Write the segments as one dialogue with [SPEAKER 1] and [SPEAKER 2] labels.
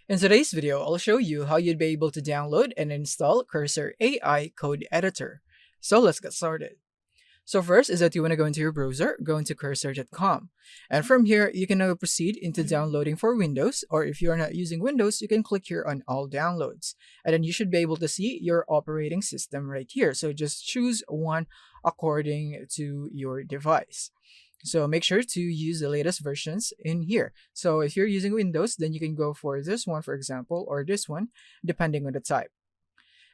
[SPEAKER 1] In today's video, I'll show you how you'd be able to download and install Cursor AI Code Editor. So let's get started. So first is that you want to go into your browser, go into cursor.com. And from here, you can now proceed into downloading for Windows, or if you're not using Windows, you can click here on All Downloads. And then you should be able to see your operating system right here. So just choose one according to your device. So make sure to use the latest versions in here. So if you're using Windows, then you can go for this one, for example, or this one, depending on the type.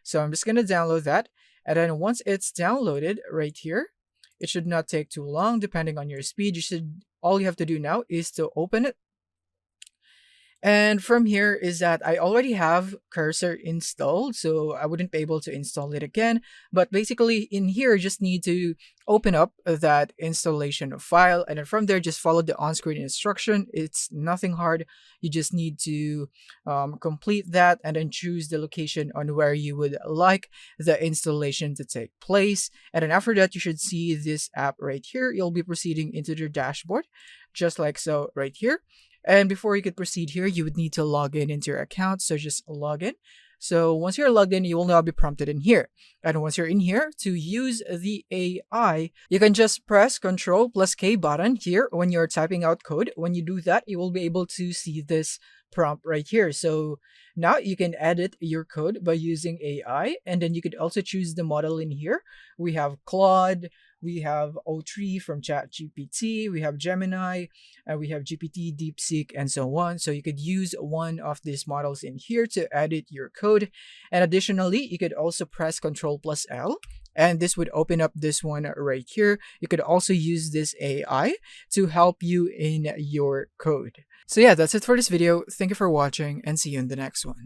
[SPEAKER 1] So I'm just going to download that. And then once it's downloaded right here, it should not take too long depending on your speed. All you have to do now is to open it. And from here is that I already have Cursor installed, so I wouldn't be able to install it again. But basically in here, you just need to open up that installation file, and then from there, just follow the on-screen instruction. It's nothing hard. You just need to complete that and then choose the location on where you would like the installation to take place. And then after that, you should see this app right here. You'll be proceeding into your dashboard, just like so right here. And before you could proceed here, you would need to log in into your account. So just log in. So once you're logged in, you will now be prompted in here. And once you're in here, to use the AI, you can just press Ctrl+K button here when you're typing out code. When you do that, you will be able to see this prompt right here. So now you can edit your code by using AI. And then you could also choose the model in here. We have Claude, we have O3 from ChatGPT, we have Gemini, and we have GPT, DeepSeek, and so on. So you could use one of these models in here to edit your code. And additionally, you could also press Ctrl+L, and this would open up this one right here. You could also use this AI to help you in your code. So yeah, that's it for this video. Thank you for watching, and see you in the next one.